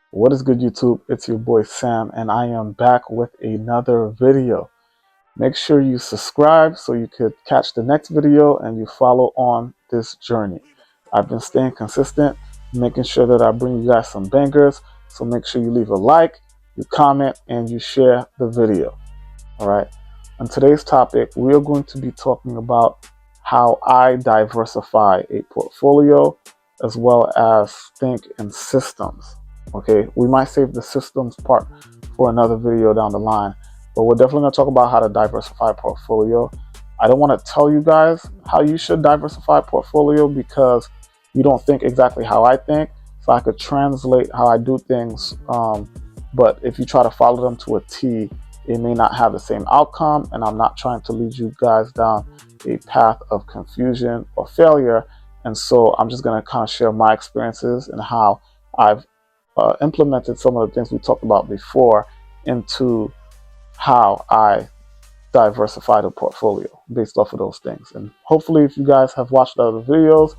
What is good, YouTube? It's your boy Sam, and I am back with another video. Make sure you subscribe so you could catch the next video and you follow on this journey. I've been staying consistent, making sure that I bring you guys some bangers. So make sure you leave a like, you comment, and you share the video. All right. On today's topic, we are going to be talking about how I diversify a portfolio as well as think in systems. Okay, we might save the systems part for another video down the line, but we're definitely going to talk about how to diversify a portfolio. I don't want to tell you guys how you should diversify a portfolio because you don't think exactly how I think, so I could translate how I do things, but if you try to follow them to a T, it may not have the same outcome, and I'm not trying to lead you guys down a path of confusion or failure. And so I'm just going to kind of share my experiences and how I've implemented some of the things we talked about before into how I diversify the portfolio based off of those things. And hopefully, if you guys have watched other videos,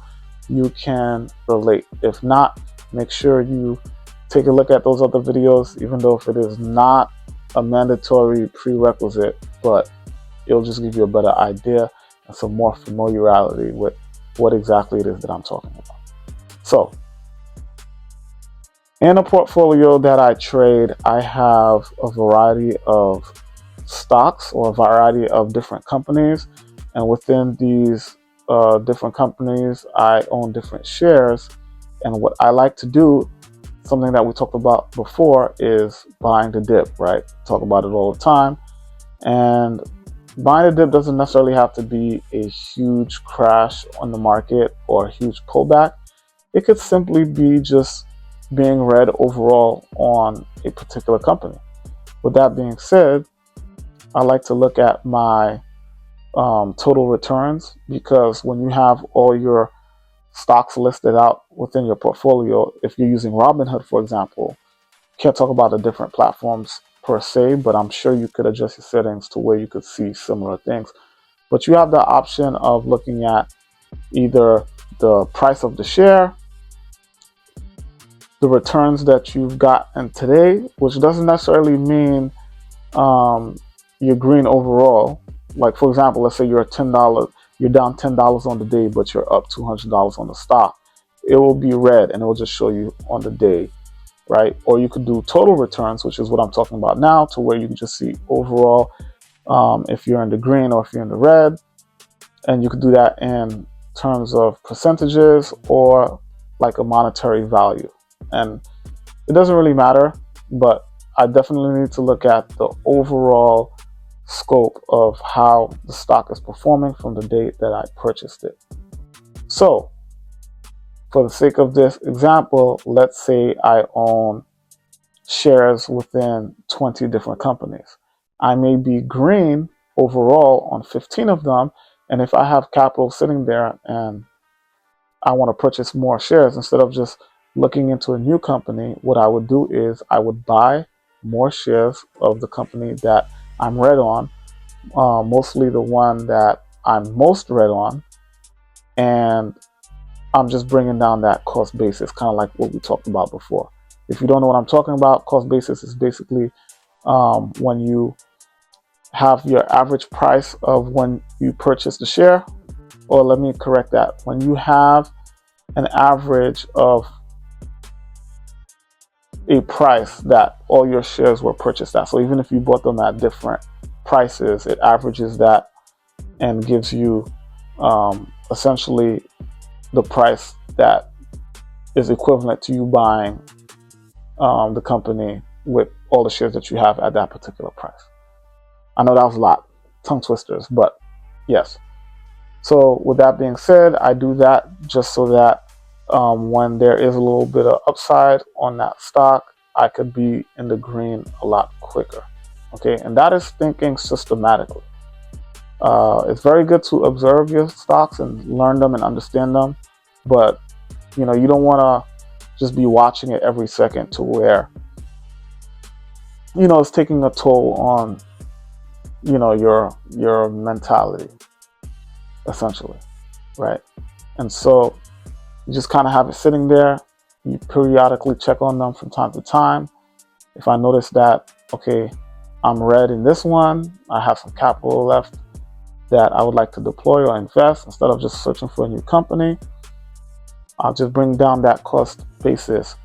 you can relate. If not, make sure you take a look at those other videos, even though if it is not a mandatory prerequisite, but it'll just give you a better idea and some more familiarity with what exactly it is that I'm talking about. So in a portfolio that I trade, I have a variety of stocks or a variety of different companies, and within these different companies I own different shares. And what I like to do, something that we talked about before, is buying the dip, right? Talk about it all the time. And buying the dip doesn't necessarily have to be a huge crash on the market or a huge pullback. It could simply be just being read overall on a particular company. With that being said, I like to look at my total returns, because when you have all your stocks listed out within your portfolio, if you're using Robinhood, for example, can't talk about the different platforms per se, but I'm sure you could adjust your settings to where you could see similar things. But you have the option of looking at either the price of the share, the returns that you've gotten today, which doesn't necessarily mean you're green overall. Like, for example, let's say you're down $10 on the day, but you're up $200 on the stock. It will be red and it will just show you on the day, right? Or you could do total returns, which is what I'm talking about now, to where you can just see overall if you're in the green or if you're in the red. And you could do that in terms of percentages or like a monetary value. And it doesn't really matter, but I definitely need to look at the overall scope of how the stock is performing from the date that I purchased it. So for the sake of this example, let's say I own shares within 20 different companies. I may be green overall on 15 of them, and if I have capital sitting there and I want to purchase more shares, instead of just looking into a new company, what I would do is I would buy more shares of the company that I'm red on, mostly the one that I'm most red on, and I'm just bringing down that cost basis, kind of like what we talked about before. If you don't know what I'm talking about, cost basis is basically when you have your average price of when you purchase the share, or let me correct that, when you have an average of a price that all your shares were purchased at. So even if you bought them at different prices, it averages that and gives you essentially the price that is equivalent to you buying the company with all the shares that you have at that particular price. I know that was a lot, tongue twisters, but yes. So with that being said, I do that just so that when there is a little bit of upside on that stock, I could be in the green a lot quicker. Okay, and that is thinking systematically. It's very good to observe your stocks and learn them and understand them, but you don't want to just be watching it every second to where it's taking a toll on your mentality, essentially, right? And so you just kind of have it sitting there, You periodically check on them from time to time. If I notice that, okay, I'm red in this one, I have some capital left that I would like to deploy or invest, instead of just searching for a new company, I'll just bring down that cost basis.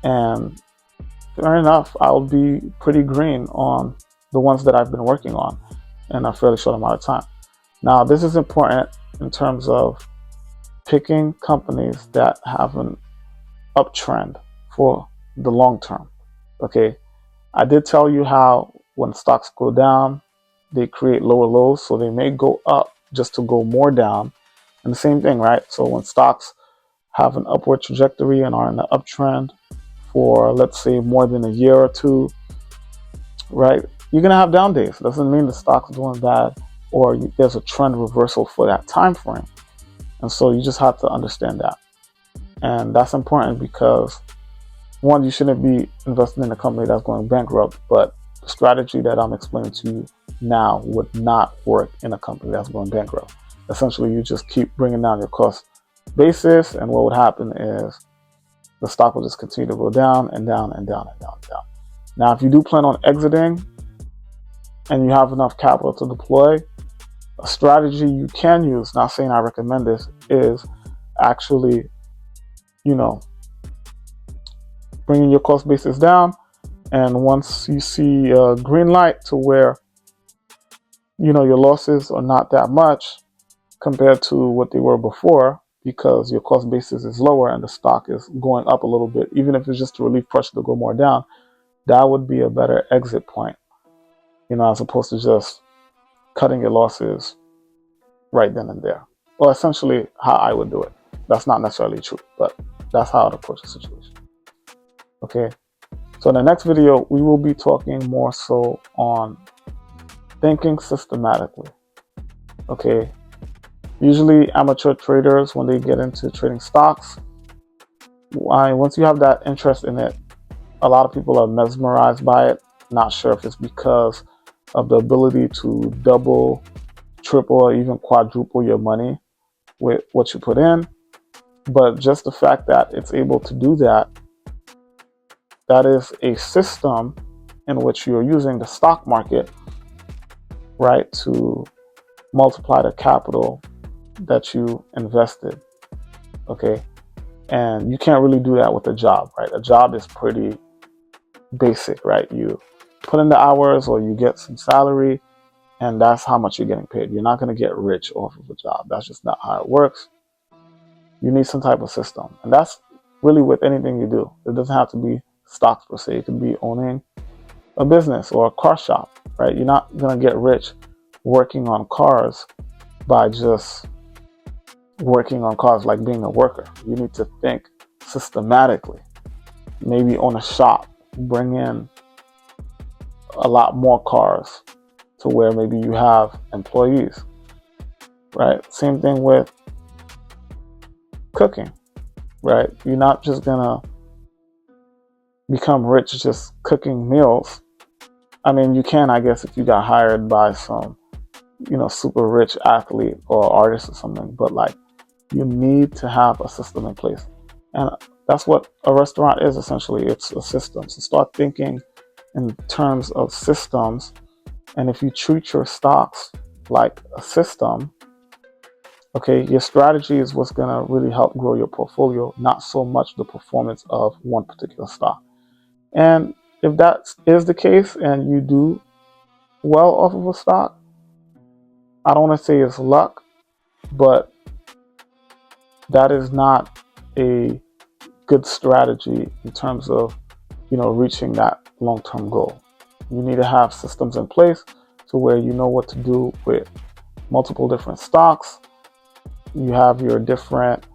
And fair enough, I'll be pretty green on the ones that I've been working on in a fairly short amount of time. Now, this is important in terms of picking companies that have an uptrend for the long term. Okay, I did tell you how when stocks go down, they create lower lows, so they may go up just to go more down. And the same thing, right? So when stocks have an upward trajectory and are in an uptrend for, let's say, more than a year or two, right? You're gonna have down days. Doesn't mean the stock's doing bad or there's a trend reversal for that time frame. And so you just have to understand that. And that's important because, one, you shouldn't be investing in a company that's going bankrupt, but the strategy that I'm explaining to you now would not work in a company that's going bankrupt. Essentially, you just keep bringing down your cost basis, and what would happen is the stock will just continue to go down and down and down and down and down. Now, if you do plan on exiting and you have enough capital to deploy, a strategy you can use, not saying I recommend this, is actually, bringing your cost basis down. And once you see a green light to where, your losses are not that much compared to what they were before, because your cost basis is lower and the stock is going up a little bit, even if it's just to relieve pressure to go more down, that would be a better exit point, as opposed to just cutting your losses right then and there. Well, essentially how I would do it. That's not necessarily true, but that's how I'd approach the situation. Okay, so in the next video, we will be talking more so on thinking systematically. Okay, usually amateur traders, when they get into trading stocks, once you have that interest in it, a lot of people are mesmerized by it. Not sure if it's because of the ability to double, triple, or even quadruple your money with what you put in, but just the fact that it's able to do that, that is a system in which you're using the stock market, right, to multiply the capital that you invested. Okay, and you can't really do that with a job, right? A job is pretty basic, right? You put in the hours or you get some salary, and that's how much you're getting paid. You're not going to get rich off of a job. That's just not how it works. You need some type of system, and that's really with anything you do. It doesn't have to be stocks per se. It could be owning a business or a car shop, right? You're not going to get rich working on cars by just working on cars like being a worker. You need to think systematically. Maybe own a shop, bring in a lot more cars to where maybe you have employees, right? Same thing with cooking, right? You're not just gonna become rich just cooking meals. I mean, you can, I guess, if you got hired by some, super rich athlete or artist or something, but like, you need to have a system in place. And that's what a restaurant is essentially. It's a system. So start thinking in terms of systems. And if you treat your stocks like a system, okay, your strategy is what's going to really help grow your portfolio, not so much the performance of one particular stock. And if that is the case and you do well off of a stock, I don't want to say it's luck, but that is not a good strategy in terms of, reaching that long-term goal. You need to have systems in place to where you know what to do with multiple different stocks. You have your different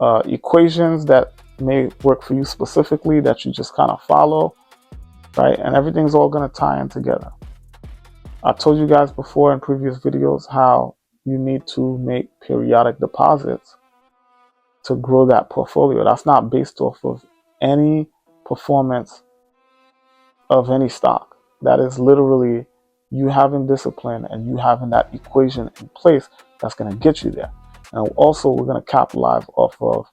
equations that may work for you specifically that you just kind of follow, right? And everything's all going to tie in together. I told you guys before in previous videos how you need to make periodic deposits to grow that portfolio. That's not based off of any performance of any stock. That is literally you having discipline and you having that equation in place that's going to get you there. And also, we're going to capitalize off of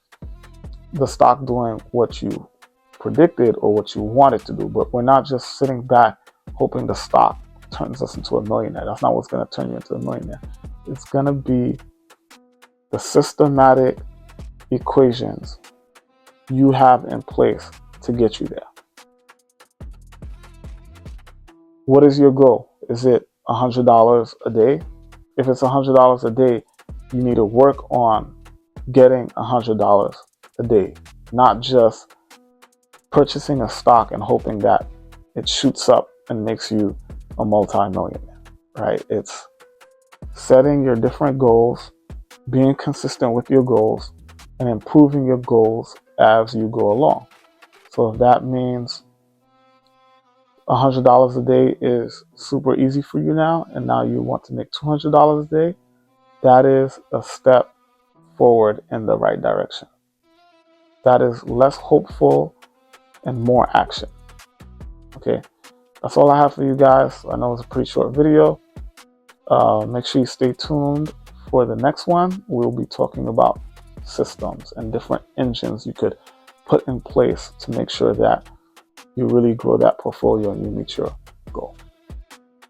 the stock doing what you predicted or what you want it to do. But we're not just sitting back hoping the stock turns us into a millionaire. That's not what's going to turn you into a millionaire. It's going to be the systematic equations you have in place to get you there. What is your goal? Is it $100 a day? If it's $100 a day, you need to work on getting $100 a day, not just purchasing a stock and hoping that it shoots up and makes you a multi-millionaire, right? It's setting your different goals, being consistent with your goals, and improving your goals as you go along. So if that means $100 a day is super easy for you now, and now you want to make $200 a day, that is a step forward in the right direction. That is less hopeful and more action. Okay, that's all I have for you guys. I know it's a pretty short video. Make sure you stay tuned for the next one. We'll be talking about systems and different engines you could put in place to make sure that you really grow that portfolio and you meet your goal.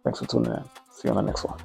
Thanks for tuning in. See you on the next one.